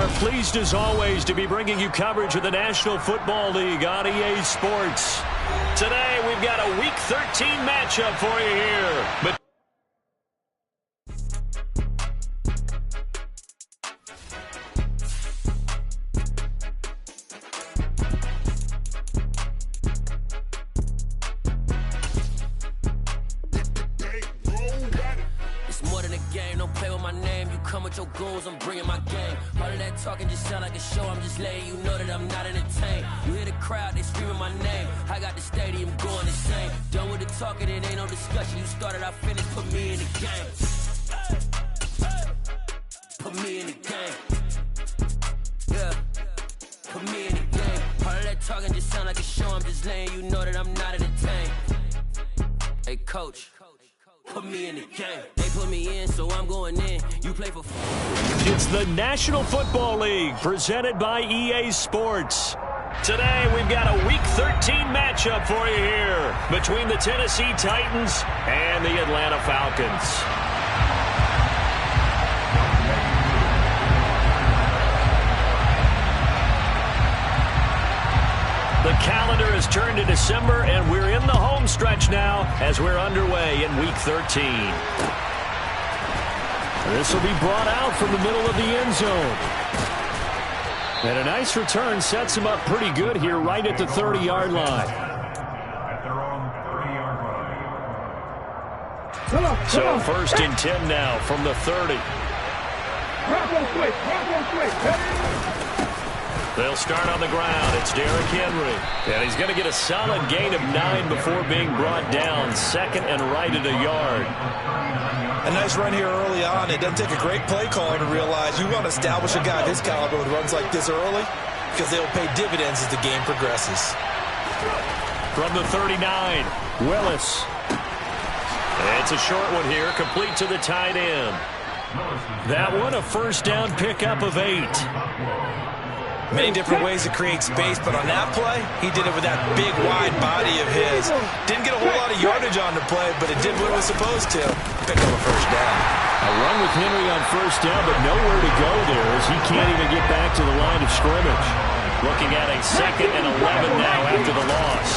are pleased as always to be bringing you coverage of the National Football League on EA Sports. Today we've got a Week 13 matchup for you here. But your goals, I'm bringing my game. All of that talking just sound like a show. I'm just letting you know that I'm not entertained. You hear the crowd, they screaming my name. I got the stadium going insane. Done with the talking, it ain't no discussion. You started, I finished, put me in the game. Put me in the game. Yeah, put me in the game. All of that talking just sound like a show. I'm just letting you know that I'm not entertained. Hey, coach. Put me in the game. They put me in, so I'm going in. You play for... It's the National Football League, presented by EA Sports. Today, we've got a Week 13 matchup for you here between the Tennessee Titans and the Atlanta Falcons. The calendar has turned to December, and we're in the home stretch now as we're underway in Week 13. This will be brought out from the middle of the end zone. And a nice return sets him up pretty good here right at the 30-yard line. So first and 10 now from the 30. They'll start on the ground. It's Derrick Henry. And he's going to get a solid gain of 9 before being brought down. Second and right at a yard. A nice run here early on. It doesn't take a great play caller to realize you want to establish a guy of his caliber with runs like this early because they'll pay dividends as the game progresses. From the 39, Willis. It's a short one here, complete to the tight end. That one a first down pickup of 8. Many different ways to create space, but on that play, he did it with that big, wide body of his. Didn't get a whole lot of yardage on the play, but it did what it was supposed to. Pick up a first down. A run with Henry on first down, but nowhere to go there as he can't even get back to the line of scrimmage. Looking at a 2nd and 11 now after the loss.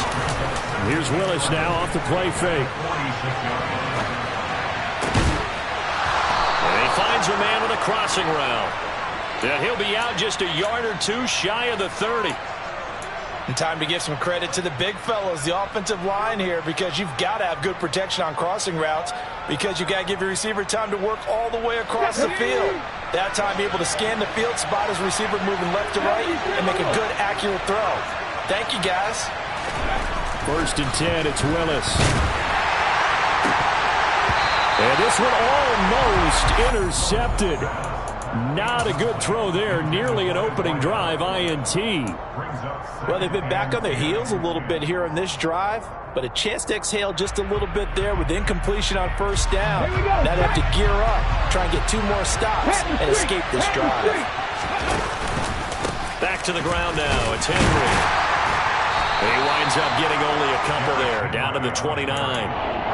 Here's Willis now off the play fake. And he finds a man with a crossing route. And he'll be out just a yard or two shy of the 30. And time to give some credit to the big fellows, the offensive line here, because you've got to have good protection on crossing routes because you've got to give your receiver time to work all the way across the field. That time able to scan the field, spot his receiver moving left to right, and make a good, accurate throw. Thank you, guys. First and 10, it's Willis. And this one almost intercepted. Not a good throw there. Nearly an opening drive INT. Well, they've been back on their heels a little bit here in this drive, but a chance to exhale just a little bit there with incompletion on first down. Now they have to gear up, try and get 2 more stops, and escape this drive. Back to the ground now. It's Henry. He winds up getting only a couple there, down to the 29.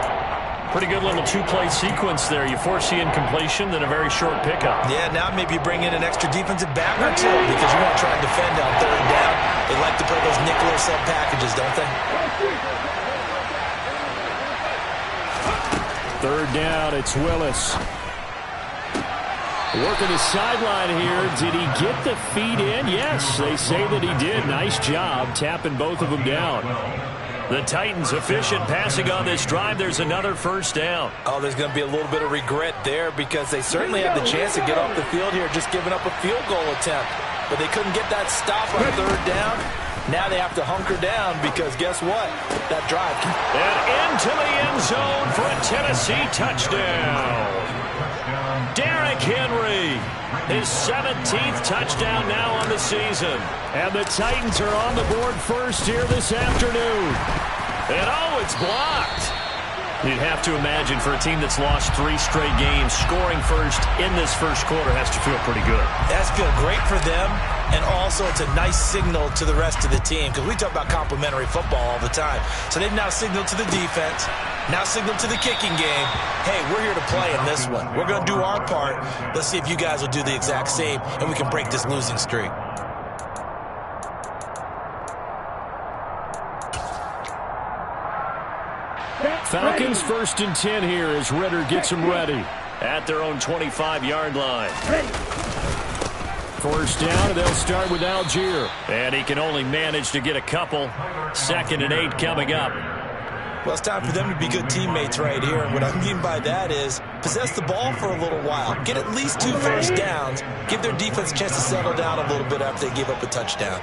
Pretty good little 2-play sequence there. You foresee incompletion, then a very short pickup. Yeah, now maybe you bring in an extra defensive back or 2 because you want to try and defend on 3rd down. They like to play those nickel or sub packages, don't they? 3rd down, it's Willis. Working the sideline here. Did he get the feet in? Yes, they say that he did. Nice job tapping both of them down. The Titans efficient passing on this drive. There's another first down. Oh, there's going to be a little bit of regret there because they certainly had the chance to get off the field here, just giving up a field goal attempt. But they couldn't get that stop on 3rd down. Now they have to hunker down because guess what? That drive. And into the end zone for a Tennessee touchdown. Derrick Henry, his 17th touchdown now on the season. And the Titans are on the board first here this afternoon. And oh, it's blocked. You'd have to imagine for a team that's lost 3 straight games, scoring first in this first quarter has to feel pretty good. That's feel great for them, and also it's a nice signal to the rest of the team because we talk about complementary football all the time. So they've now signaled to the defense, now signaled to the kicking game, hey, we're here to play in this one. We're going to do our part. Let's see if you guys will do the exact same, and we can break this losing streak. Falcons 1st and 10 here as Ritter gets them ready at their own 25-yard line. First down, and they'll start with Algier. And he can only manage to get a couple. 2nd and 8 coming up. Well, it's time for them to be good teammates right here. And what I mean by that is possess the ball for a little while. Get at least 2 first downs. Give their defense a chance to settle down a little bit after they give up a touchdown.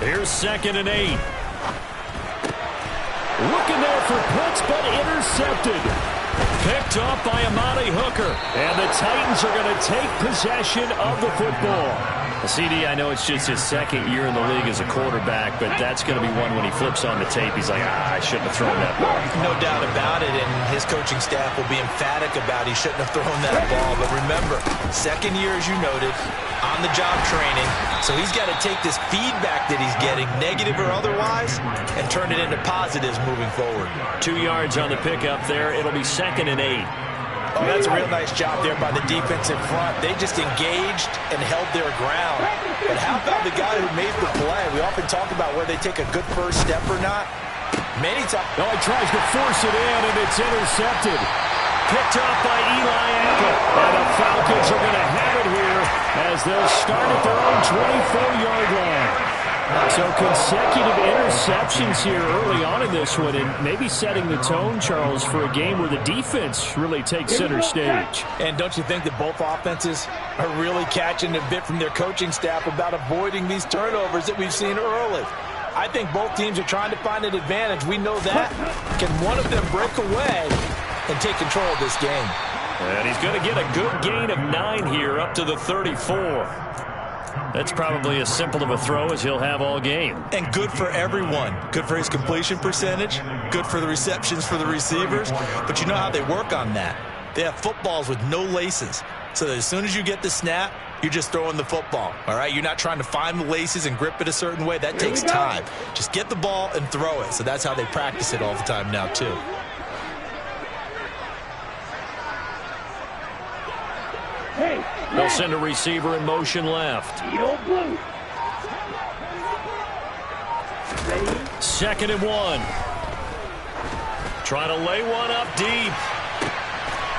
Here's 2nd and 8. Looking there for Pitts, but intercepted. Picked off by Amani Hooker. And the Titans are going to take possession of the football. CD, I know it's just his 2nd year in the league as a quarterback, but that's going to be one when he flips on the tape. He's like, I shouldn't have thrown that ball. No doubt about it, and his coaching staff will be emphatic about he shouldn't have thrown that ball. But remember, 2nd year, as you noted, on-the-job training. So he's got to take this feedback that he's getting, negative or otherwise, and turn it into positives moving forward. 2 yards on the pickup there. It'll be 2nd and 8. Oh, that's a real nice job there by the defense in front. They just engaged and held their ground. But how about the guy who made the play? We often talk about whether they take a good first step or not. Many times. Oh, he tries to force it in, and it's intercepted. Picked off by Eli Apple. And the Falcons are going to have it here as they'll start at their own 24-yard line. So consecutive interceptions here early on in this one, and maybe setting the tone, Charles, for a game where the defense really takes center stage. And don't you think that both offenses are really catching a bit from their coaching staff about avoiding these turnovers that we've seen early? I think both teams are trying to find an advantage. We know that. Can one of them break away and take control of this game? And he's going to get a good gain of 9 here up to the 34. That's probably as simple of a throw as he'll have all game. And good for everyone. Good for his completion percentage. Good for the receptions for the receivers. But you know how they work on that. They have footballs with no laces. So that as soon as you get the snap, you're just throwing the football. All right? You're not trying to find the laces and grip it a certain way. That takes time. Just get the ball and throw it. So that's how they practice it all the time now, too. They'll send a receiver in motion left. 2nd and 1. Trying to lay one up deep.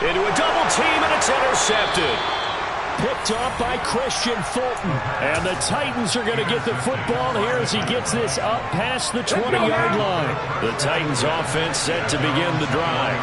Into a double team, and it's intercepted. Picked off by Christian Fulton. And the Titans are going to get the football here as he gets this up past the 20-yard line. The Titans offense set to begin the drive.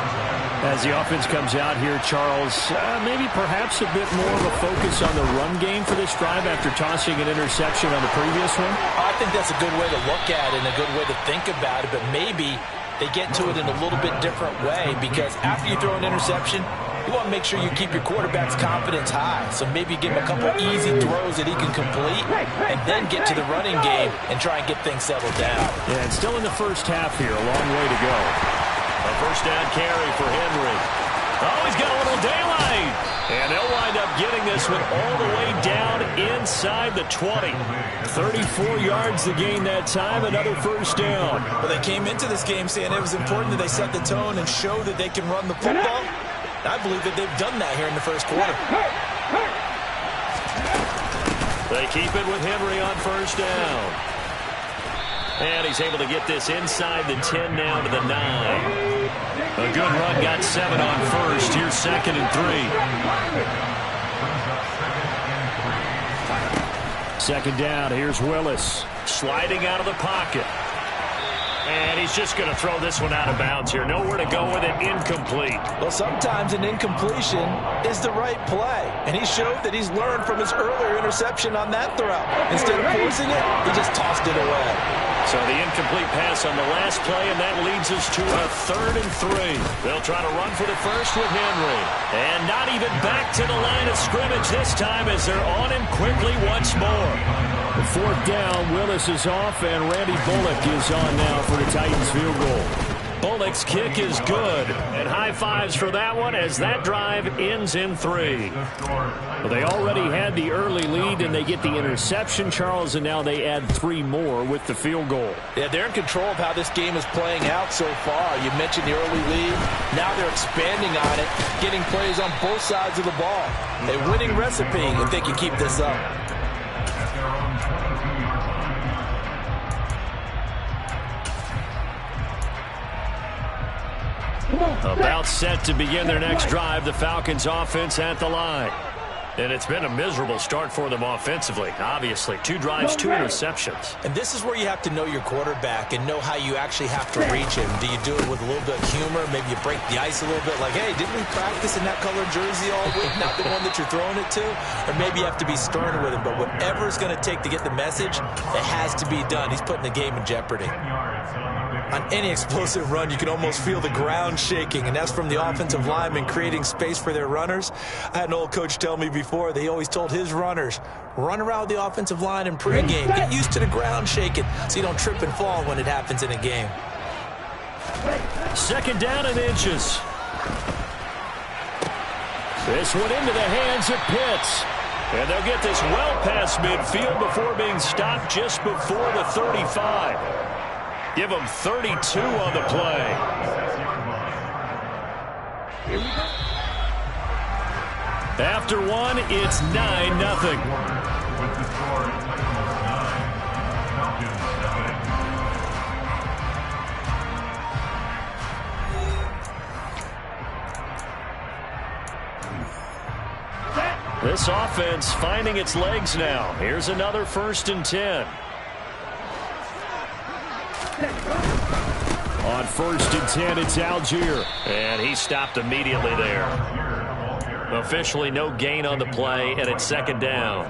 As the offense comes out here, Charles, maybe perhaps a bit more of a focus on the run game for this drive after tossing an interception on the previous one? I think that's a good way to look at it and a good way to think about it, but maybe they get to it in a little bit different way because after you throw an interception, you want to make sure you keep your quarterback's confidence high. So maybe give him a couple easy throws that he can complete and then get to the running game and try and get things settled down. Yeah, and still in the first half here, a long way to go. A first down carry for Henry. Oh, he's got a little daylight. And they'll wind up getting this one all the way down inside the 20. 34 yards to gain that time, another first down. Well, they came into this game saying it was important that they set the tone and show that they can run the football. I believe that they've done that here in the first quarter. They keep it with Henry on first down. And he's able to get this inside the 10 now to the 9. A good run, got 7 on first. Here's 2nd and 3. 2nd down, here's Willis. Sliding out of the pocket. And he's just going to throw this one out of bounds here. Nowhere to go with it, incomplete. Well, sometimes an incompletion is the right play. And he showed that he's learned from his earlier interception on that throw. Instead of forcing it, he just tossed it away. So So the incomplete pass on the last play, and that leads us to a 3rd and 3. They'll try to run for the first with Henry. And not even back to the line of scrimmage this time as they're on him quickly once more. The 4th down, Willis is off, and Randy Bullock is on now for the Titans field goal. Bullock's kick is good, and high fives for that one as that drive ends in 3. Well, they already had the early lead, and they get the interception, Charles, and now they add 3 more with the field goal. Yeah, they're in control of how this game is playing out so far. You mentioned the early lead. Now they're expanding on it, getting plays on both sides of the ball. A winning recipe if they can keep this up. About set to begin their next drive, the Falcons offense at the line. And it's been a miserable start for them offensively. Obviously, 2 drives, 2 interceptions. And this is where you have to know your quarterback and know how you actually have to reach him. Do you do it with a little bit of humor? Maybe you break the ice a little bit like, hey, didn't we practice in that colored jersey all week? Not the one that you're throwing it to? Or maybe you have to be stern with him. But whatever it's going to take to get the message, it has to be done. He's putting the game in jeopardy. On any explosive run, you can almost feel the ground shaking, and that's from the offensive linemen creating space for their runners. I had an old coach tell me before, they always told his runners, run around the offensive line in pregame. Get used to the ground shaking so you don't trip and fall when it happens in a game. 2nd down and inches. This one into the hands of Pitts. And they'll get this well past midfield before being stopped just before the 35. Give them 32 on the play. After 1, it's 9-0. This offense finding its legs now. Here's another 1st and 10. On 1st and 10, it's Algier. And he stopped immediately there. Officially no gain on the play, and it's 2nd down.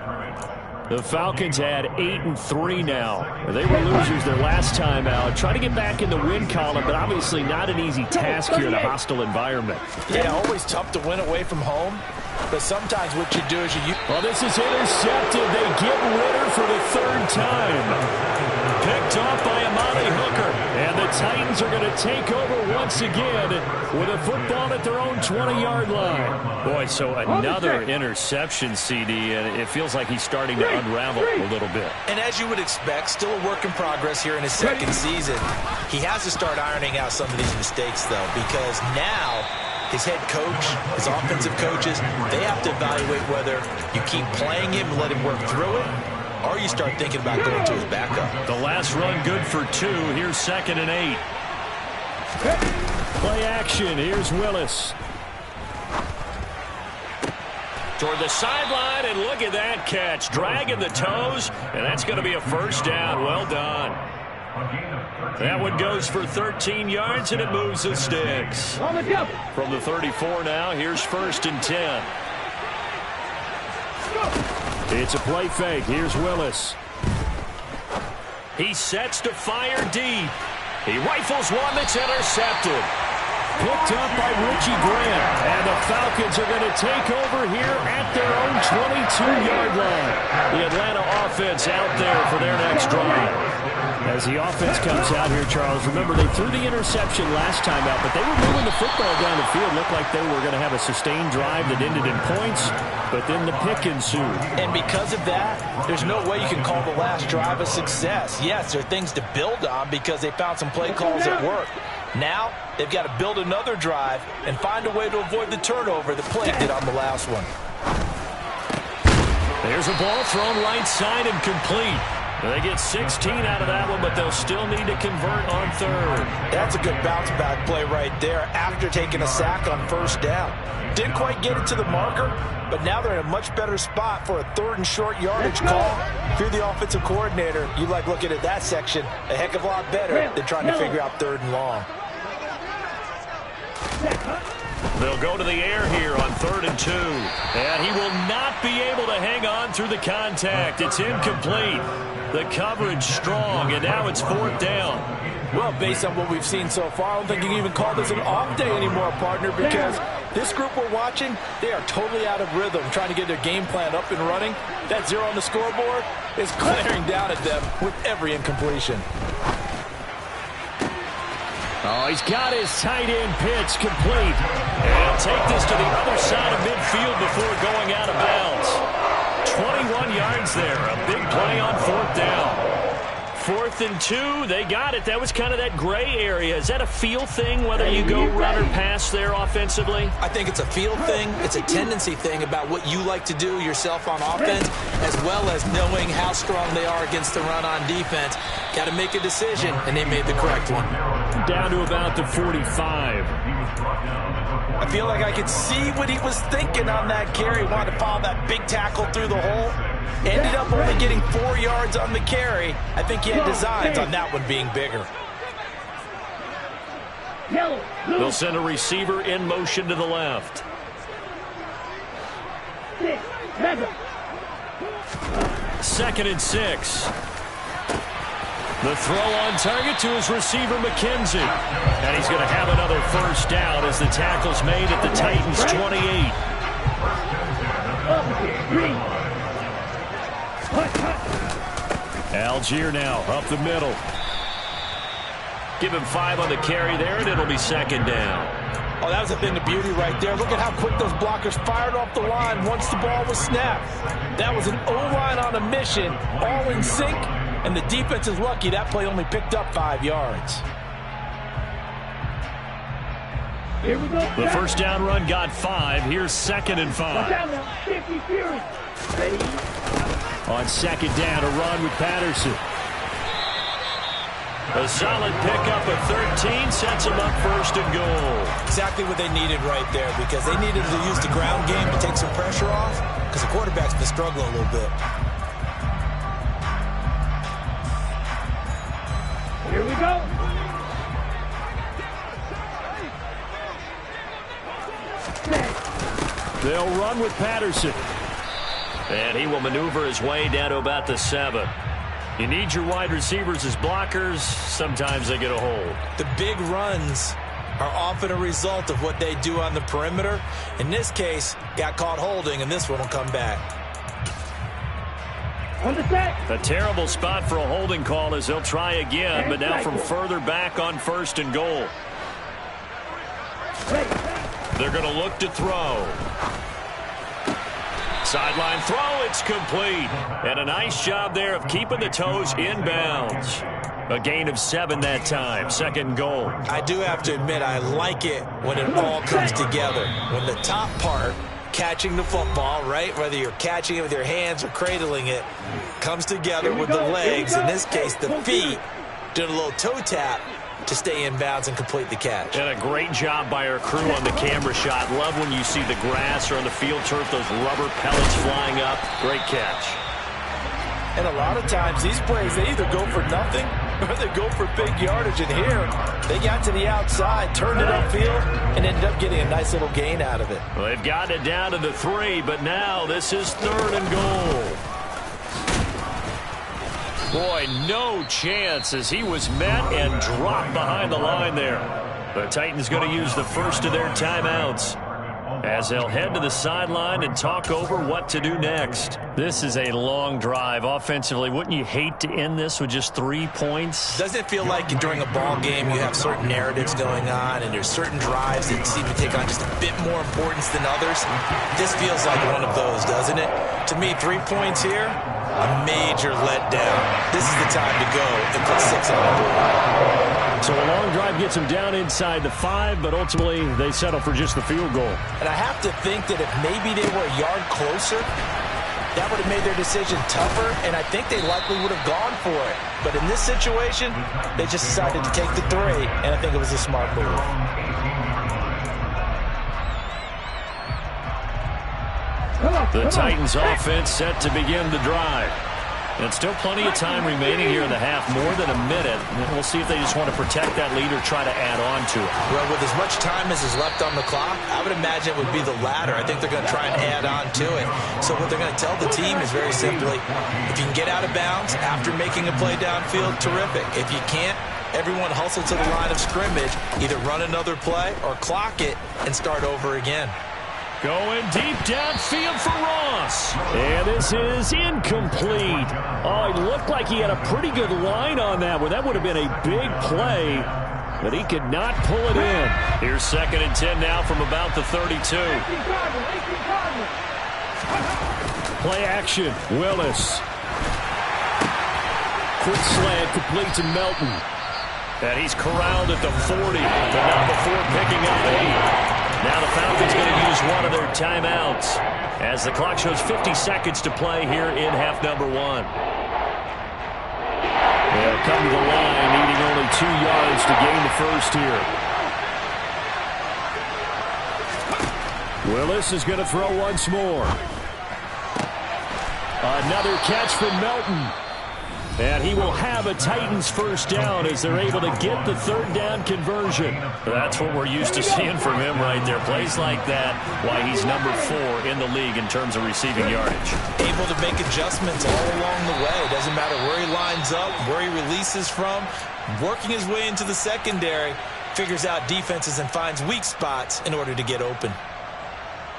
The Falcons had 8-3 now. They were losers their last time out. Try to get back in the win column, but obviously not an easy task here in a hostile environment. Yeah, always tough to win away from home. But sometimes what you do is you... Well, this is intercepted. They get Ritter for the 3rd time. Picked off by Amani Hooker. And the Titans are going to take over once again with a football at their own 20-yard line. Boy, so another interception, CD, and it feels like he's starting to unravel a little bit. And as you would expect, still a work in progress here in his 2nd season. He has to start ironing out some of these mistakes, though, because now his head coach, his offensive coaches, they have to evaluate whether you keep playing him and let him work through it, or you start thinking about going to his backup. The last run good for 2. Here's 2nd and 8. Play action. Here's Willis. Toward the sideline, and look at that catch. Dragging the toes, and that's going to be a 1st down. Well done. That one goes for 13 yards, and it moves the sticks. From the 34 now, here's 1st and 10. It's a play fake. Here's Willis. He sets to fire deep. He rifles one that's intercepted. Picked up by Richie Grant. And the Falcons are going to take over here at their own 22-yard line. The Atlanta offense out there for their next drive. As the offense comes out here, Charles, remember they threw the interception last time out, but they were moving the football down the field. Looked like they were going to have a sustained drive that ended in points, but then the pick ensued. And because of that, there's no way you can call the last drive a success. Yes, there are things to build on because they found some play calls that work. Now, they've got to build another drive and find a way to avoid the turnover that plagued it on the last one. There's a ball thrown right side and complete. They get 16 out of that one, but they'll still need to convert on 3rd. That's a good bounce-back play right there after taking a sack on 1st down. Didn't quite get it to the marker, but now they're in a much better spot for a 3rd and short yardage call. If you're the offensive coordinator, you like looking at that section a heck of a lot better than trying to figure out 3rd and long. They'll go to the air here on 3rd and 2. And he will not be able to hang on through the contact. It's incomplete. The coverage strong, and now it's 4th down. Well, based on what we've seen so far, I don't think you can even call this an off day anymore, partner, because this group we're watching, they are totally out of rhythm, trying to get their game plan up and running. That 0 on the scoreboard is glaring down at them with every incompletion. Oh, he's got his tight end pitch complete. And he'll take this to the other side of midfield before going out of bounds. 21 yards there. A big play on 4th down. 4th and 2. They got it. That was kind of that gray area. Is that a feel thing, whether you go run or pass there offensively? I think it's a feel thing. It's a tendency thing about what you like to do yourself on offense, as well as knowing how strong they are against the run on defense. Got to make a decision, and they made the correct one. Down to about the 45. I feel like I could see what he was thinking on that carry. Wanted to follow that big tackle through the hole. Ended up only getting 4 yards on the carry. I think he had designs on that one being bigger. They'll send a receiver in motion to the left. 2nd and 6. The throw on target to his receiver, McKenzie. And he's going to have another 1st down as the tackle's made at the Titans' 28. Algier now up the middle. Give him 5 on the carry there, and it'll be 2nd down. Oh, that was a thing of beauty right there. Look at how quick those blockers fired off the line once the ball was snapped. That was an O-line on a mission, all in sync, and the defense is lucky that play only picked up 5 yards. Here we go. The 1st down run got 5. Here's 2nd and 5. On 2nd down, a run with Patterson. A solid pickup of 13 sets them up 1st and goal. Exactly what they needed right there, because they needed to use the ground game to take some pressure off, because the quarterback's been struggling a little bit. Here we go. They'll run with Patterson. And he will maneuver his way down to about the 7. You need your wide receivers as blockers. Sometimes they get a hold. The big runs are often a result of what they do on the perimeter. In this case, got caught holding, and this one will come back. A terrible spot for a holding call as they'll try again, but now from further back on 1st and goal. They're going to look to throw. Sideline throw, it's complete. And a nice job there of keeping the toes inbounds. A gain of 7 that time, 2nd goal. I do have to admit, I like it when it all comes together. When the top part, catching the football, right, whether you're catching it with your hands or cradling it, comes together with the legs, in this case the feet, doing a little toe tap to stay in bounds and complete the catch. And a great job by our crew on the camera shot. Love when you see the grass or on the field turf, those rubber pellets flying up. Great catch. And a lot of times these plays, they either go for nothing or they go for big yardage. And here, they got to the outside, turned it upfield, and ended up getting a nice little gain out of it. Well, they've got it down to the 3, but now this is 3rd and goal. Boy, no chance as he was met and dropped behind the line there. The Titans going to use the first of their timeouts as they'll head to the sideline and talk over what to do next. This is a long drive offensively. Wouldn't you hate to end this with just 3 points? Doesn't it feel like during a ball game you have certain narratives going on and there's certain drives that seem to take on just a bit more importance than others? This feels like one of those, doesn't it? To me, 3 points here, a major letdown. This is the time to go and put 6 on the board. So a long drive gets them down inside the 5, but ultimately they settle for just the field goal. And I have to think that if maybe they were a yard closer, that would have made their decision tougher, and I think they likely would have gone for it. But in this situation, they just decided to take the 3, and I think it was a smart move. The Titans offense set to begin the drive. And still plenty of time remaining here in the half, more than a minute. And we'll see if they just want to protect that lead or try to add on to it. Well, with as much time as is left on the clock, I would imagine it would be the latter. I think they're going to try and add on to it. So what they're going to tell the team is very simply, if you can get out of bounds after making a play downfield, terrific. If you can't, everyone hustle to the line of scrimmage, either run another play or clock it and start over again. Going deep downfield for Ross. And this is incomplete. Oh, it looked like he had a pretty good line on that one. That would have been a big play, but he could not pull it in. Here's 2nd and 10 now from about the 32. Play action. Willis. Quick slant complete to Melton. And he's corralled at the 40. But now the 4 picking up 8. Now the Falcons going to use one of their timeouts as the clock shows 50 seconds to play here in half number 1. They'll come to the line, needing only 2 yards to gain the first here. Willis is going to throw once more. Another catch from Melton. And he will have a Titans first down as they're able to get the 3rd down conversion. That's what we're used to seeing from him right there. Plays like that, why he's number 4 in the league in terms of receiving yardage. Able to make adjustments all along the way. Doesn't matter where he lines up, where he releases from. Working his way into the secondary, figures out defenses and finds weak spots in order to get open.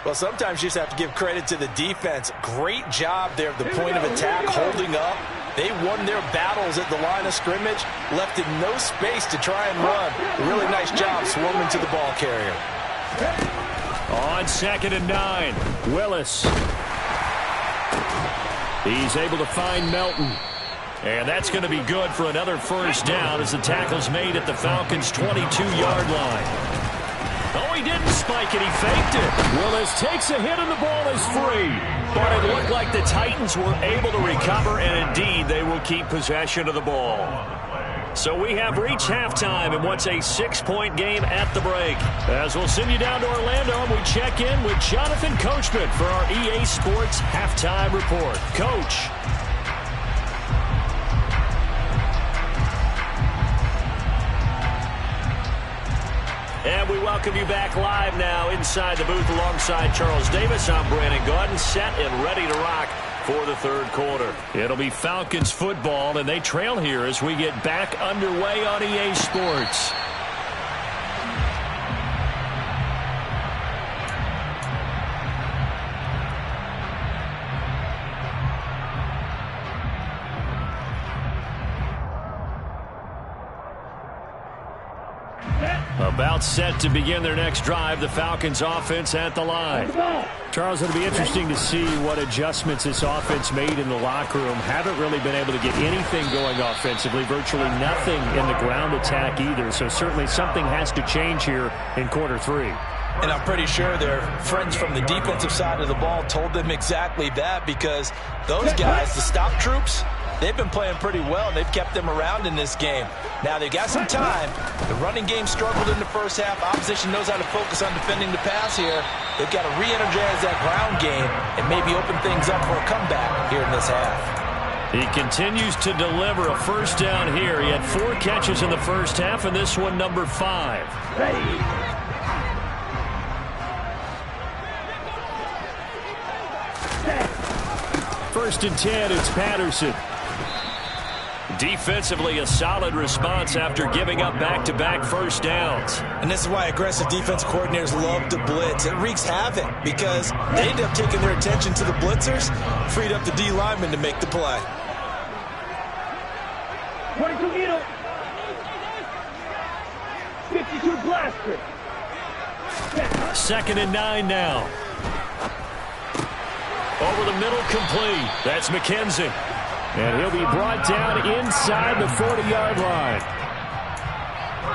Well, sometimes you just have to give credit to the defense. Great job there at the point of attack, holding up. They won their battles at the line of scrimmage, left in no space to try and run. Really nice job swarming to the ball carrier. On 2nd and 9, Willis. He's able to find Melton. And that's going to be good for another first down as the tackle's made at the Falcons' 22-yard line. Oh, he didn't spike it. He faked it. Willis takes a hit and the ball is free. But it looked like the Titans were able to recover, and indeed they will keep possession of the ball. So we have reached halftime in what's a 6-point game at the break. As we'll send you down to Orlando, and we check in with Jonathan Coachman for our EA Sports Halftime Report. Coach. And we welcome you back live now inside the booth alongside Charles Davis. I'm Brandon Gaudin, set and ready to rock for the 3rd quarter. It'll be Falcons football, and they trail here as we get back underway on EA Sports. About set to begin their next drive, the Falcons offense at the line. Charles, it'll be interesting to see what adjustments this offense made in the locker room. Haven't really been able to get anything going offensively, virtually nothing in the ground attack either. So certainly something has to change here in quarter 3. And I'm pretty sure their friends from the defensive side of the ball told them exactly that, because those guys, the stop troops, they've been playing pretty well. They've kept them around in this game. Now they've got some time. The running game struggled in the first half. Opposition knows how to focus on defending the pass here. They've got to re-energize that ground game and maybe open things up for a comeback here in this half. He continues to deliver a first down here. He had 4 catches in the first half, and this one number 5. Ready. First and 10, it's Patterson. Defensively, a solid response after giving up back-to-back first downs. And this is why aggressive defense coordinators love to blitz. It wreaks havoc because they end up taking their attention to the blitzers, freed up the D lineman to make the play. 22 Edo. 52 Blaster. 2nd and 9 now. Over the middle, complete. That's McKenzie. And he'll be brought down inside the 40-yard line.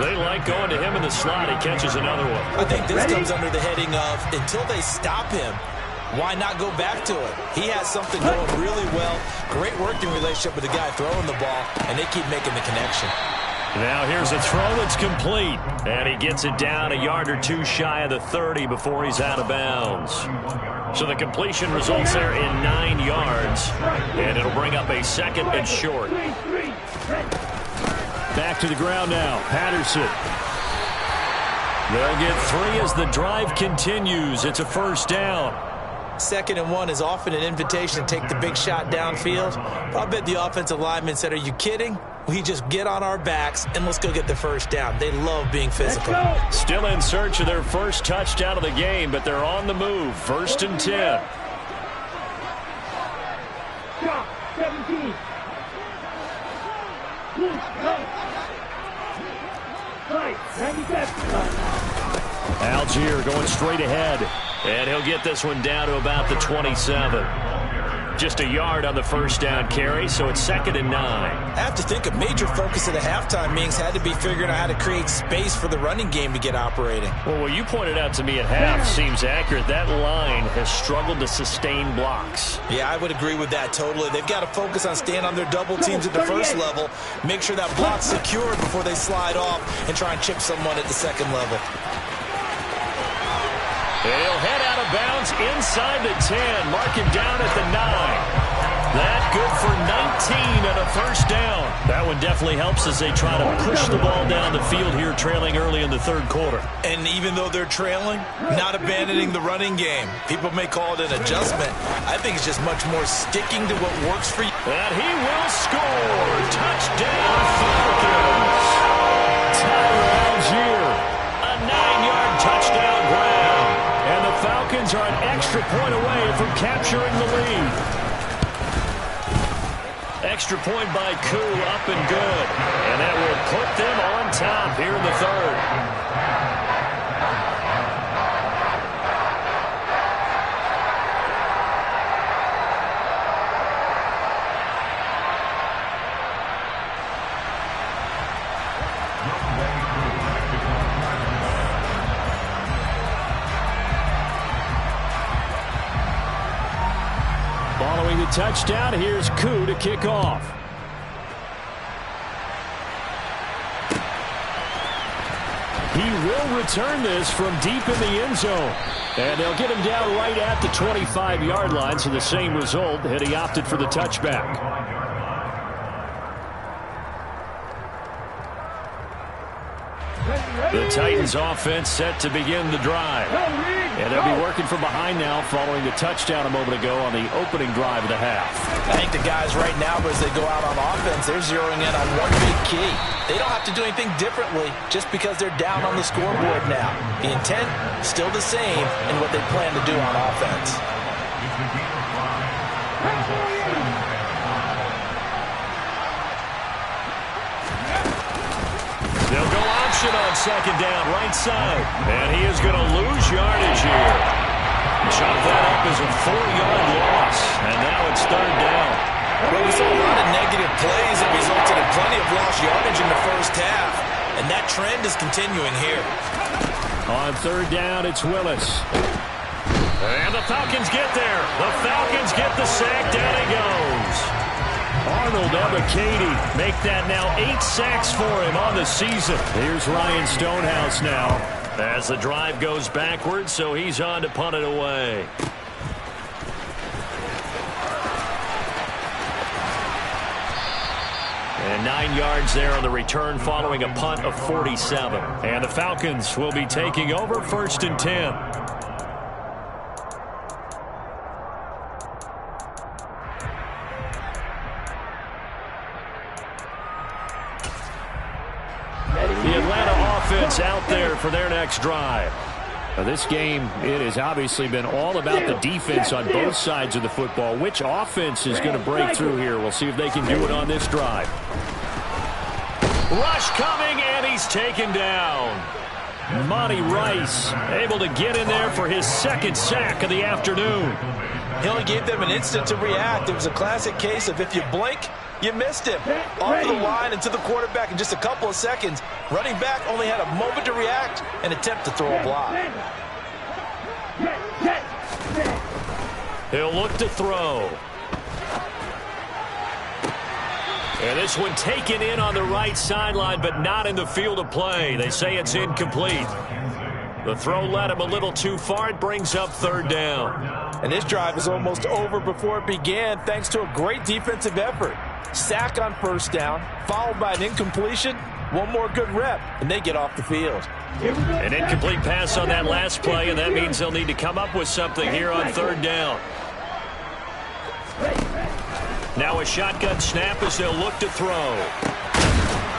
They like going to him in the slot. He catches another one. I think this comes under the heading of, until they stop him, why not go back to it? He has something going really well. Great working relationship with the guy throwing the ball, and they keep making the connection. Now here's a throw that's complete. And he gets it down a yard or two shy of the 30 before he's out of bounds. So the completion results there in 9 yards. And it'll bring up a second and short. Back to the ground now. Patterson. They'll get 3 as the drive continues. It's a first down. 2nd and 1 is often an invitation to take the big shot downfield. I bet the offensive lineman said, are you kidding? We just get on our backs and let's go get the first down. They love being physical. Still in search of their first touchdown of the game, but they're on the move. 1st and 10. Stop. 17. Algier going straight ahead. And he'll get this one down to about the 27. Just a yard on the first down carry, so it's 2nd and 9. I have to think a major focus of the halftime meetings had to be figuring out how to create space for the running game to get operating. Well, what you pointed out to me at half seems accurate. That line has struggled to sustain blocks. Yeah, I would agree with that totally. They've got to focus on staying on their double teams at the first level, make sure that block's secured before they slide off and try and chip someone at the second level. He'll head out of bounds inside the 10. Mark him down at the 9. That good for 19 and a first down. That one definitely helps as they try to push the ball down the field here, trailing early in the 3rd quarter. And even though they're trailing, not abandoning the running game. People may call it an adjustment. I think it's just much more sticking to what works for you. And he will score. Touchdown, Falcons. Tyler Algier, a 9-yard touchdown grab. And the Falcons are an extra point away from capturing the lead. Extra point by Koo, up and good. And that will put them on top here in the 3rd. Following the touchdown, here's Koo to kick off. He will return this from deep in the end zone. And they'll get him down right at the 25-yard line, so the same result, and he opted for the touchback. The Titans offense set to begin the drive. And they'll be working from behind now following the touchdown a moment ago on the opening drive of the half. I think the guys right now, as they go out on offense, they're zeroing in on one big key. They don't have to do anything differently just because they're down on the scoreboard now. The intent, still the same in what they plan to do on offense. They'll go option on 2nd down, right side. And he is going to lose yardage here. Chop that up as a 4-yard loss. And now it's 3rd down. Well, we saw a lot of negative plays that resulted in plenty of lost yardage in the first half. And that trend is continuing here. On 3rd down, it's Willis. And the Falcons get there. The Falcons get the sack. Down he goes. Arnold Ebiketie make that now 8 sacks for him on the season. Here's Ryan Stonehouse now as the drive goes backwards, so he's on to punt it away. And 9 yards there on the return following a punt of 47. And the Falcons will be taking over 1st and 10. The Atlanta offense out there for their next drive. Now this game, it has obviously been all about the defense on both sides of the football. Which offense is going to break through here? We'll see if they can do it on this drive. Rush coming, and he's taken down. Monty Rice able to get in there for his 2nd sack of the afternoon. He only gave them an instant to react. It was a classic case of if you blink, you missed him. Off the line and to the quarterback in just a couple of seconds. Running back only had a moment to react and attempt to throw a block. He'll look to throw. And this one taken in on the right sideline, but not in the field of play. They say it's incomplete. The throw led him a little too far. It brings up third down. And this drive is almost over before it began thanks to a great defensive effort. Sack on first down, followed by an incompletion. One more good rep, and they get off the field. An incomplete pass on that last play, and that means they'll need to come up with something here on third down. Now a shotgun snap as they'll look to throw.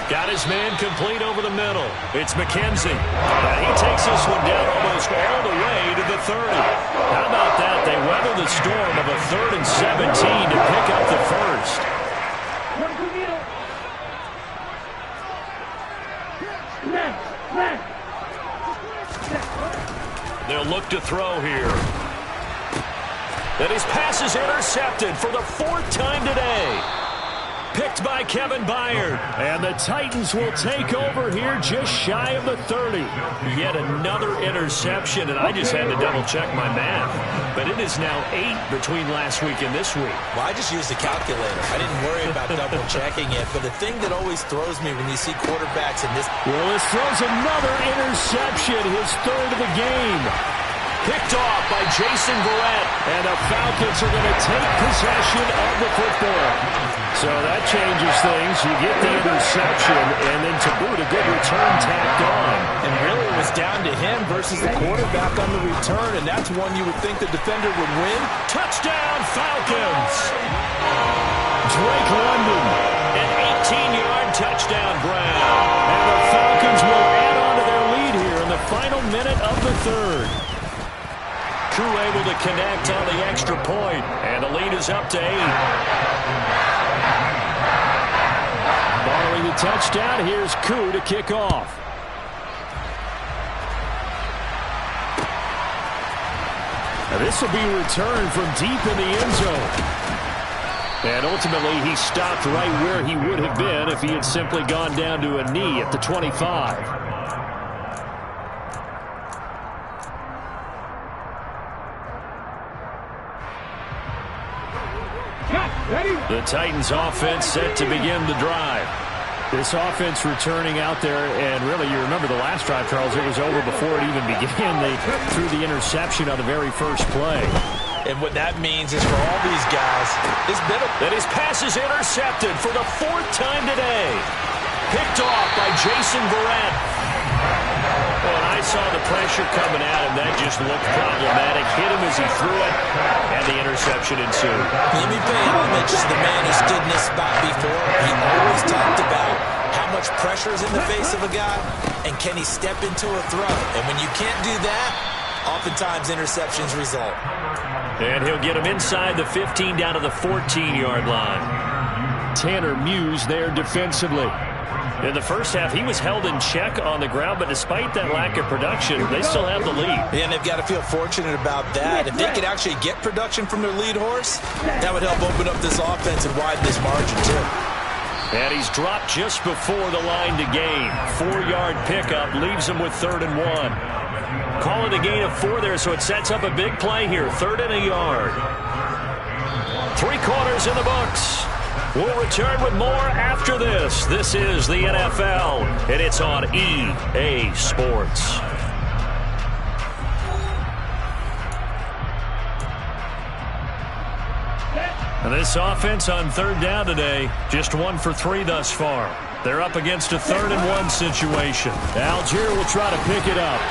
Got his man complete over the middle. It's McKenzie. And he takes this one down almost all the way to the 30. How about that? They weather the storm of a 3rd and 17 to pick up the first. They'll look to throw here. And his pass is intercepted for the 4th time today. Picked by Kevin Byard. And the Titans will take over here just shy of the 30. Yet another interception, and I just had to double-check my math. But it is now 8 between last week and this week. Well, I just used a calculator. I didn't worry about double-checking it. But the thing that always throws me when you see quarterbacks in this... Willis throws another interception, his 3rd of the game. Picked off by Jason Verrett. And the Falcons are going to take possession of the football. So that changes things. You get the interception, and then to boot, a good return tacked on. And really it was down to him versus the quarterback on the return, and that's one you would think the defender would win. Touchdown, Falcons! Drake London, an 18-yard touchdown grab. And the Falcons will add on to their lead here in the final minute of the 3rd. Koo able to connect on the extra point, and the lead is up to 8. Following the touchdown, here's Koo to kick off. Now this will be returned from deep in the end zone. And ultimately, he stopped right where he would have been if he had simply gone down to a knee at the 25. The Titans offense set to begin the drive. This offense returning out there, and really you remember the last drive, Charles, it was over before it even began. They threw the interception on the very first play. And what that means is for all these guys, that his pass is intercepted for the 4th time today. Picked off by Jason Verrett. Well, and I saw the pressure coming at him. That just looked problematic. Hit him as he threw it, and the interception ensued. Let me pay homage to the man who stood in this spot before. He always talked about how much pressure is in the face of a guy, and can he step into a throw. And when you can't do that, oftentimes interceptions result. And he'll get him inside the 15 down to the 14-yard line. Tanner Muse there defensively. In the first half, he was held in check on the ground, but despite that lack of production, they still have the lead. And they've got to feel fortunate about that. If they could actually get production from their lead horse, that would help open up this offense and widen this margin, too. And he's dropped just before the line to gain. 4-yard pickup leaves him with 3rd and 1. Call it a gain of 4 there, so it sets up a big play here. 3rd and a yard. 3 quarters in the books. We'll return with more after this. This is the NFL, and it's on EA Sports. And this offense on 3rd down today, just 1 for 3 thus far. They're up against a 3rd and 1 situation. Algier will try to pick it up.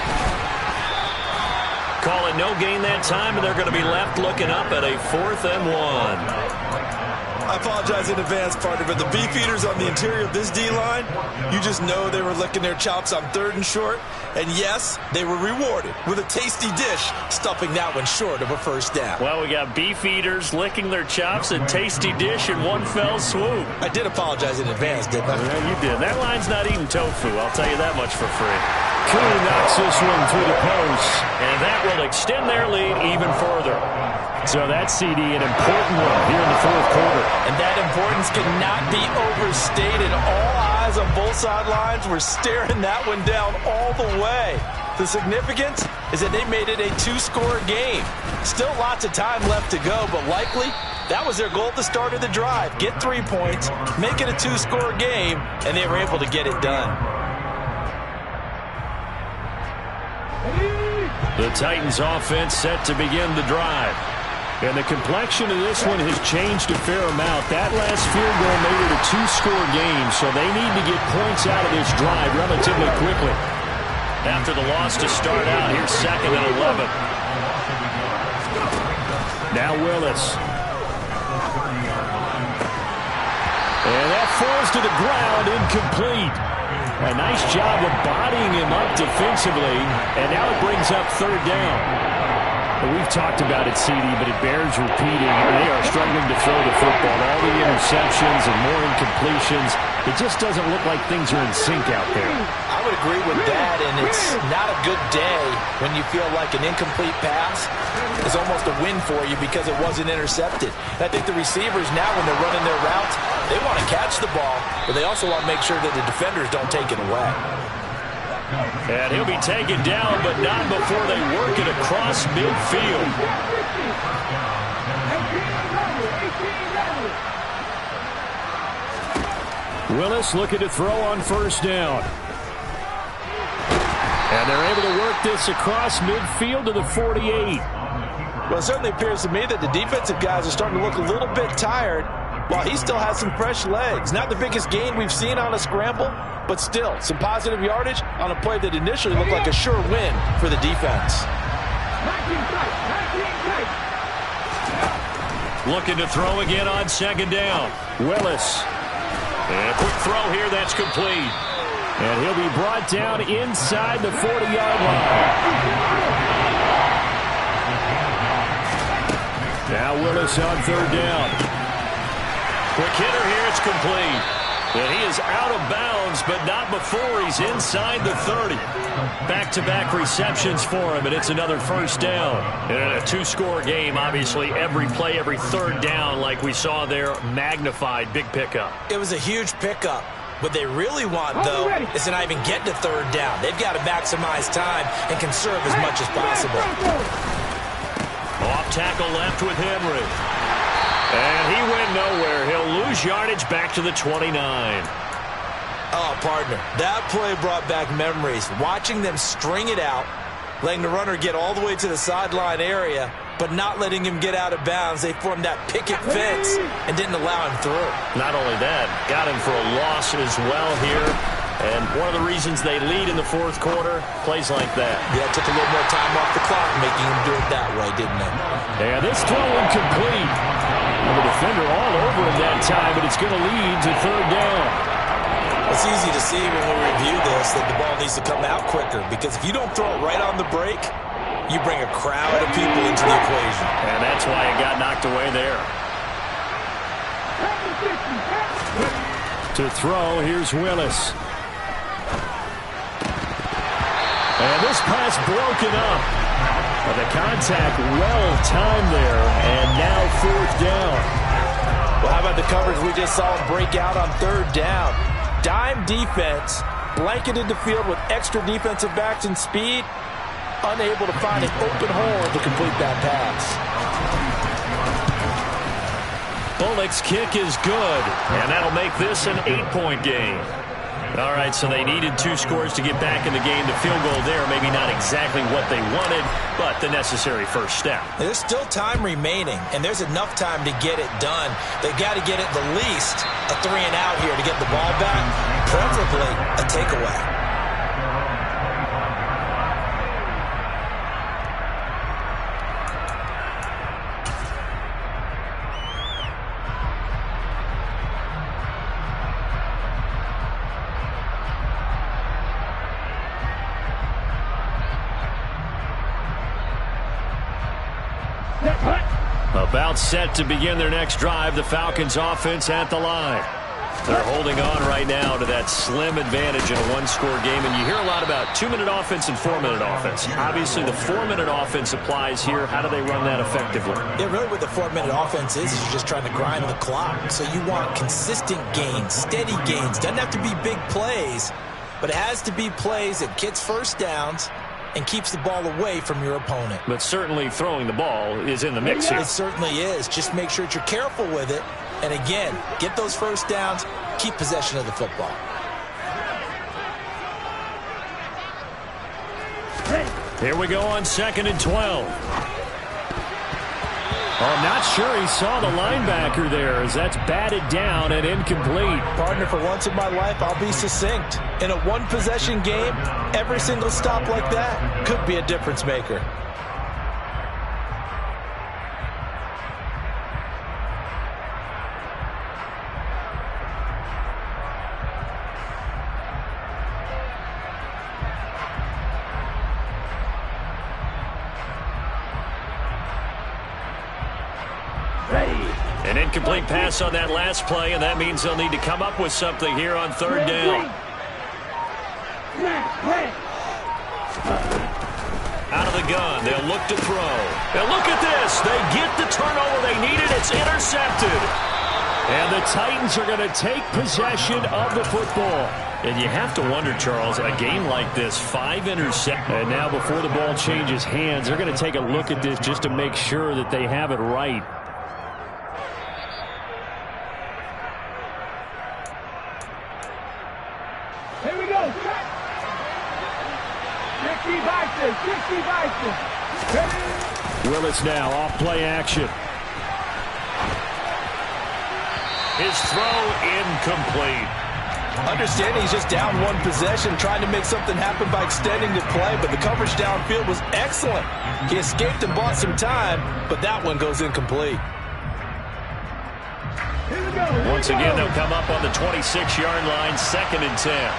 Call it no gain that time, and they're going to be left looking up at a 4th and 1. I apologize in advance, partner, but the beefeaters on the interior of this D-line, you just know they were licking their chops on 3rd and short. And yes, they were rewarded with a tasty dish, stuffing that one short of a first down. Well, we got beefeaters licking their chops and tasty dish in one fell swoop. I did apologize in advance, didn't I? Yeah, you did. That line's not eating tofu, I'll tell you that much for free. Koo knocks this one through the post, and that will extend their lead even further. So that CD, an important one here in the 4th quarter. And that importance cannot be overstated. All eyes on both sidelines were staring that one down all the way. The significance is that they made it a 2-score game. Still lots of time left to go, but likely That was their goal at the start of the drive. Get 3 points, make it a 2-score game, and they were able to get it done. The Titans offense set to begin the drive. And the complexion of this one has changed a fair amount. That last field goal made it a 2-score game, so they need to get points out of this drive relatively quickly. After the loss to start out, here's 2nd and 11. Now Willis. And that falls to the ground, incomplete. A nice job of bodying him up defensively, and now it brings up 3rd down. We've talked about it, CD, but it bears repeating. They are struggling to throw the football. All the interceptions and more incompletions. It just doesn't look like things are in sync out there. I would agree with that, and it's not a good day when you feel like an incomplete pass is almost a win for you because it wasn't intercepted. And I think the receivers now, when they're running their routes, they want to catch the ball, but they also want to make sure that the defenders don't take it away. And he'll be taken down, but not before they work it across midfield. Willis looking to throw on 1st down. And they're able to work this across midfield to the 48. Well, it certainly appears to me that the defensive guys are starting to look a little bit tired while he still has some fresh legs. Not the biggest gain we've seen on a scramble, but still some positive yardage on a play that initially looked like a sure win for the defense. Looking to throw again on 2nd down. Willis. And a quick throw here, that's complete. And he'll be brought down inside the 40-yard line. Now Willis on 3rd down. Quick hitter here, it's complete. And he is out of bounds, but not before he's inside the 30. Back-to-back receptions for him, and it's another 1st down. And in a 2-score game, obviously, every play, every 3rd down, like we saw there, magnified, big pickup. It was a huge pickup. What they really want, though, is to not even get to 3rd down. They've got to maximize time and conserve as much as possible. Off tackle left with Henry. And he went nowhere. He'll lose yardage back to the 29. Oh, partner, that play brought back memories. Watching them string it out, letting the runner get all the way to the sideline area, but not letting him get out of bounds. They formed that picket fence and didn't allow him through. Not only that, got him for a loss as well here. And one of the reasons they lead in the 4th quarter, plays like that. Yeah, it took a little more time off the clock, making him do it that way, didn't it? And this throw incomplete. And the defender all over him that time, but it's going to lead to 3rd down. It's easy to see when we review this that the ball needs to come out quicker, because if you don't throw it right on the break, you bring a crowd of people into the equation. And that's why it got knocked away there. To throw, here's Willis. And this pass broken up. But the contact well-timed there, and now 4th down. Well, how about the coverage we just saw him break out on 3rd down? Dime defense, blanketed the field with extra defensive backs and speed, unable to find an open hole to complete that pass. Bullock's kick is good, and that'll make this an 8-point game. All right, so they needed 2 scores to get back in the game. The field goal there, maybe not exactly what they wanted, but the necessary first step. There's still time remaining, and there's enough time to get it done. They've got to get it the least a 3-and-out here to get the ball back, preferably a takeaway. About set to begin their next drive, the Falcons offense at the line. They're holding on right now to that slim advantage in a 1-score game, and you hear a lot about 2-minute offense and 4-minute offense. Obviously, the 4-minute offense applies here. How do they run that effectively? Yeah, really what the 4-minute offense is you're just trying to grind the clock. So you want consistent gains, steady gains. Doesn't have to be big plays, but it has to be plays that gets first downs and keeps the ball away from your opponent. But certainly throwing the ball is in the mix here. It certainly is. Just make sure that you're careful with it. And again, get those first downs, keep possession of the football. Here we go on 2nd and 12. Oh, I'm not sure he saw the linebacker there as that's batted down and incomplete. Partner, for once in my life, I'll be succinct. In a one-possession game, every single stop like that could be a difference maker. An incomplete pass on that last play, and that means they'll need to come up with something here on 3rd down. Out of the gun, they'll look to throw. And look at this. They get the turnover they needed. It's intercepted. And the Titans are going to take possession of the football. And you have to wonder, Charles, a game like this, 5 interceptions. And now before the ball changes hands, they're going to take a look at this just to make sure that they have it right. Here we go. 60 Bison. 60 Bison. Willis now off play action. His throw incomplete. Understanding he's just down one possession, trying to make something happen by extending the play, but the coverage downfield was excellent. He escaped and bought some time, but that one goes incomplete. Here we go. Once again, they'll come up on the 26-yard line, 2nd and 10.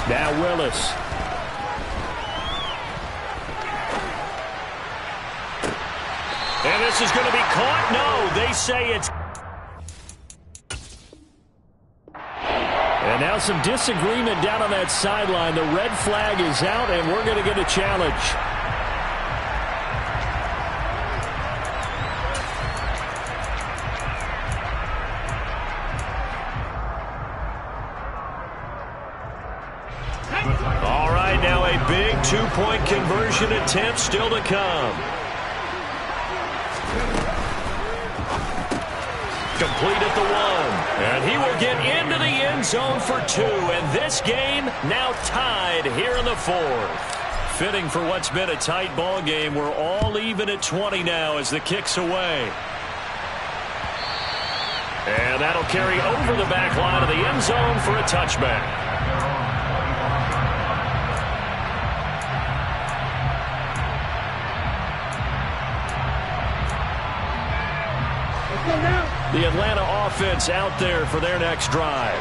Now Willis. And this is going to be caught. No, they say it's. And now some disagreement down on that sideline. The red flag is out, and we're going to get a challenge. All right, now a big two-point conversion attempt still to come. Complete at the 1. And he will get into the end zone for 2. And this game now tied here in the 4th. Fitting for what's been a tight ball game. We're all even at 20 now as the kick's away. And that'll carry over the back line of the end zone for a touchback. The Atlanta offense out there for their next drive.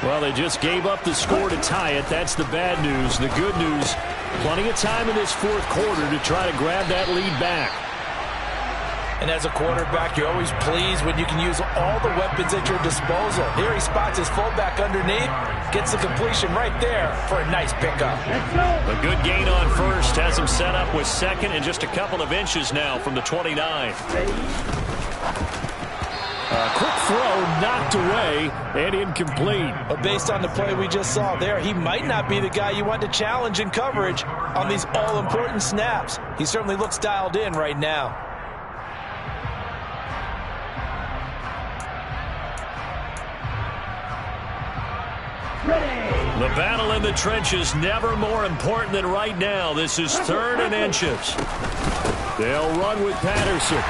Well, they just gave up the score to tie it. That's the bad news. The good news, plenty of time in this 4th quarter to try to grab that lead back. And as a quarterback, you're always pleased when you can use all the weapons at your disposal. Here he spots his fullback underneath, gets the completion right there for a nice pickup. A good gain on 1st has him set up with 2nd and just a couple of inches now from the 29. Quick throw knocked away and incomplete. But based on the play we just saw there, he might not be the guy you want to challenge in coverage on these all-important snaps. He certainly looks dialed in right now. The battle in the trenches never more important than right now. This is 3rd and inches. They'll run with Patterson.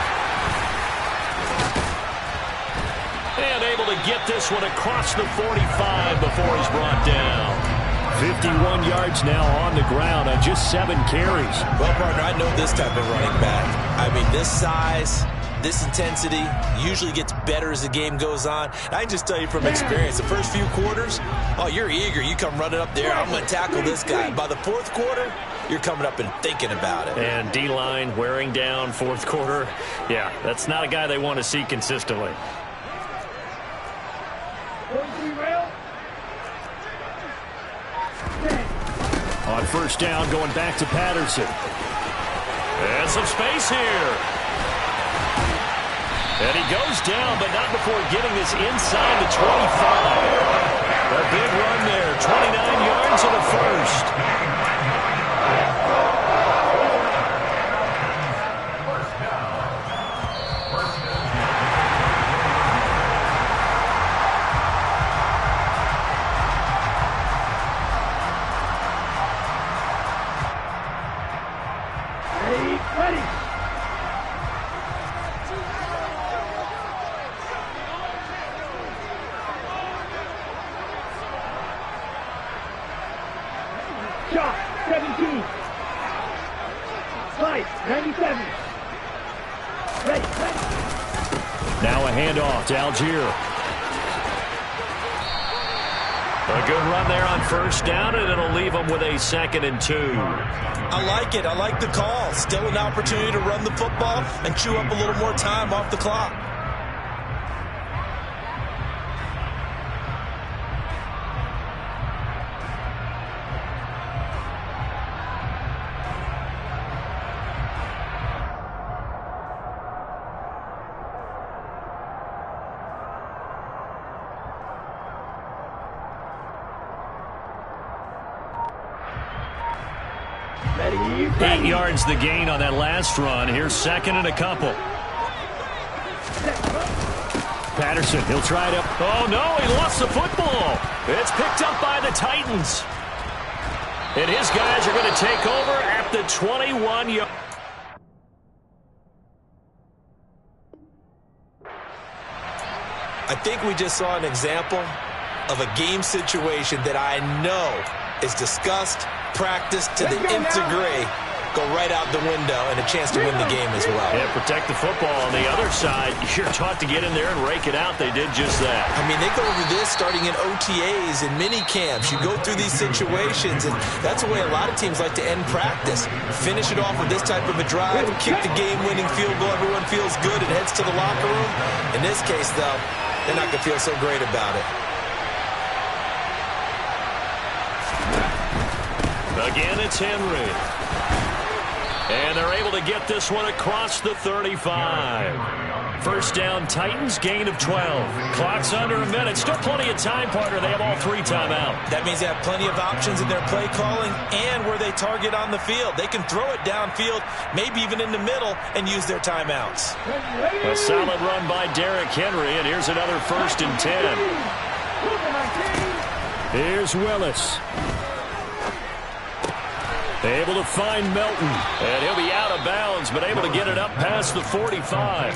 And able to get this one across the 45 before he's brought down. 51 yards now on the ground on just 7 carries. Well, partner, I know this type of running back. I mean, this size, this intensity usually gets better as the game goes on. And I can just tell you from experience, the first few quarters, oh, you're eager. You come running up there. I'm going to tackle this guy. By the 4th quarter, you're coming up and thinking about it. And D-line wearing down 4th quarter. Yeah, that's not a guy they want to see consistently. On 1st down, going back to Patterson. And some space here. And he goes down, but not before getting this inside the 25. A big run there, 29 yards and a first. Ready. Shot, 17. Slice, 97. Ready. Now a handoff to Algier. A good run there on first down, and it'll leave them with a 2nd and 2. I like it. I like the call. Still an opportunity to run the football and chew up a little more time off the clock. Ready. 8 yards the gain on that last run. Here's 2nd and a couple. Patterson, he'll try it up. Oh, no, he lost the football. It's picked up by the Titans. And his guys are going to take over at the 21-yard. I think we just saw an example of a game situation that I know is discussed, practiced to the nth degree, go right out the window, and a chance to win the game as well. Yeah, protect the football. On the other side, you're taught to get in there and rake it out. They did just that. I mean, they go over this starting in OTAs and mini camps. You go through these situations, and that's the way a lot of teams like to end practice. Finish it off with this type of a drive, kick the game-winning field goal. Everyone feels good and heads to the locker room. In this case, though, they're not going to feel so great about it. Again, it's Henry. And they're able to get this one across the 35. First down, Titans, gain of 12. Clock's under a minute. Still plenty of time, partner. They have all 3 timeout. That means they have plenty of options in their play calling and where they target on the field. They can throw it downfield, maybe even in the middle, and use their timeouts. A solid run by Derrick Henry, and here's another 1st and 10. Here's Willis. Able to find Melton, and he'll be out of bounds, but able to get it up past the 45.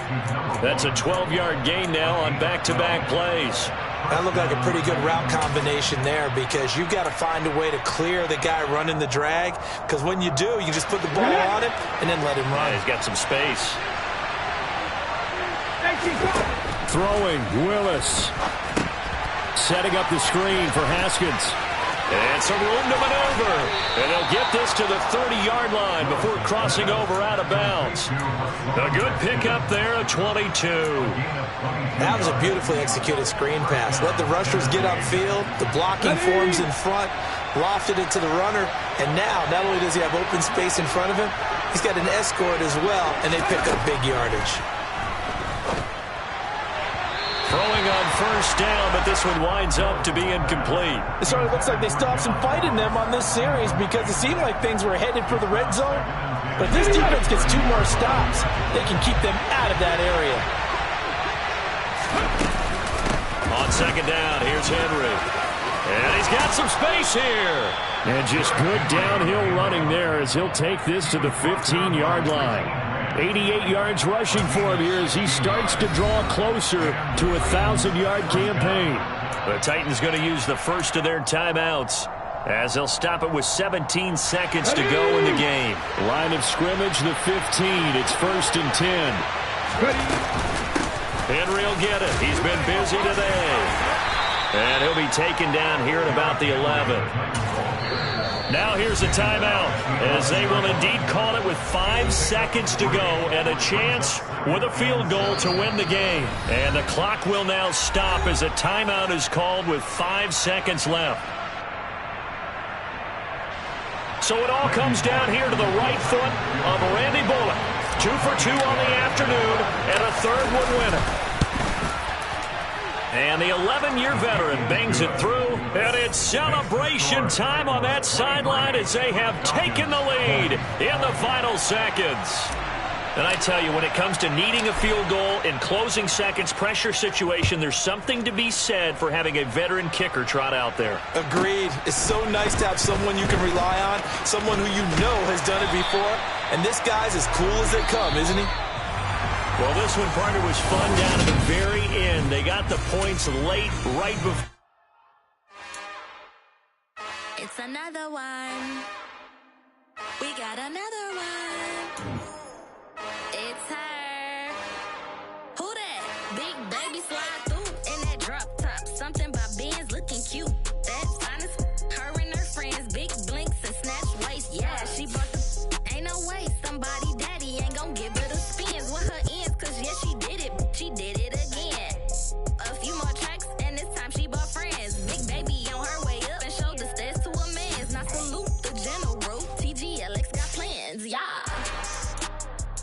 That's a 12-yard gain now on back-to-back plays. That looked like a pretty good route combination there because you've got to find a way to clear the guy running the drag, because when you do, you just put the ball on him and then let him run. Yeah, he's got some space. Throwing, Willis. Setting up the screen for Haskins. And some room to maneuver. And they'll get this to the 30-yard line before crossing over out of bounds. A good pickup there at 22. That was a beautifully executed screen pass. Let the rushers get upfield. The blocking forms in front. Lofted it to the runner. And now, not only does he have open space in front of him, he's got an escort as well, and they pick up big yardage. Throwing on first down, but this one winds up to be incomplete. It sort of looks like they still have some fight in them on this series because it seemed like things were headed for the red zone. But if this defense gets 2 more stops, they can keep them out of that area. On 2nd down, here's Henry. And he's got some space here. And just good downhill running there as he'll take this to the 15-yard line. 88 yards rushing for him here as he starts to draw closer to a 1,000-yard campaign. The Titans going to use the first of their timeouts as they'll stop it with 17 seconds to go in the game. Line of scrimmage, the 15. It's 1st and 10. Henry will get it. He's been busy today. And he'll be taken down here at about the 11. Now here's a timeout as they will indeed call it with 5 seconds to go and a chance with a field goal to win the game. And the clock will now stop as a timeout is called with 5 seconds left. So it all comes down here to the right foot of Randy Bullock. 2 for 2 on the afternoon, and a third one winner. And the 11-year veteran bangs it through, and it's celebration time on that sideline as they have taken the lead in the final seconds. And I tell you, when it comes to needing a field goal in closing seconds pressure situation, there's something to be said for having a veteran kicker trot out there. Agreed. It's so nice to have someone you can rely on, someone who you know has done it before. And this guy's as cool as they come, isn't he? Well, this one, partner, was fun down at the very end. They got the points late, right before. It's another one. We got another one. It's her. Who that? Big baby slide through in that drop top. Something by Benz looking cute. That's honest. Her and her friends, big blinks and snatch waist. Yeah, she bought the. Ain't no way somebody daddy ain't gon' give her the spins with her ends. Cause yeah, she did it. She did it again. A few more tracks and this time she bought friends. Big baby on her way up and showed the stairs to a man's. Now salute the general. TGLX got plans, yeah.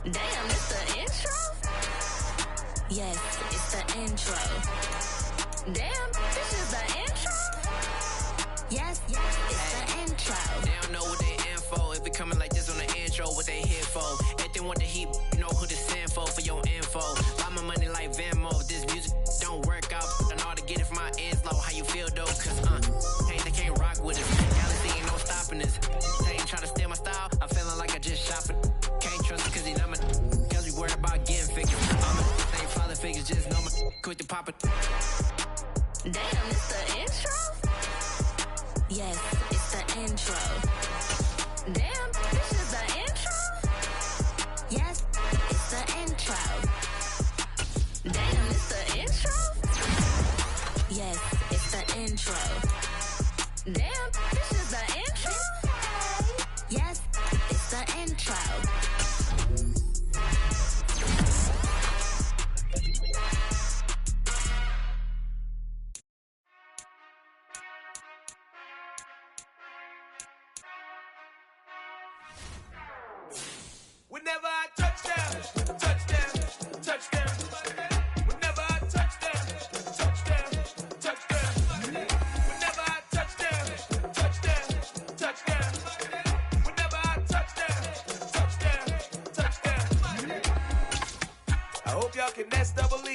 Damn, it's the intro? Yes, it's the intro. Damn, this is the intro? Yes, it's the intro. They don't know what they in for. If it coming like this on the intro, what they here for? If they want the heat, you know who to send for your info. Buy my money like Venmo. If this music don't work out, I know how to get it from my ends low. How you feel though? Cause hey, they can't rock with us. Galaxy ain't no stopping this. They ain't trying to steal my style. I'm feeling like I just shop it. Can't trust it cause he not my. Cause we worried about getting figures. Ain't father figures, just know my. Quick to pop it. Damn, it's the intro? Yes, it's the intro. Damn, this is the intro? Yes, it's the intro. Damn, it's the intro? Yes, it's the intro. Damn, this is the intro? Yes, it's the intro. Whenever I touchdown, touchdown, touchdown. Whenever I touchdown, touchdown, touchdown. Whenever I touchdown, touchdown, touchdown. Whenever I touchdown, touchdown, touchdown. I hope y'all can nest double E.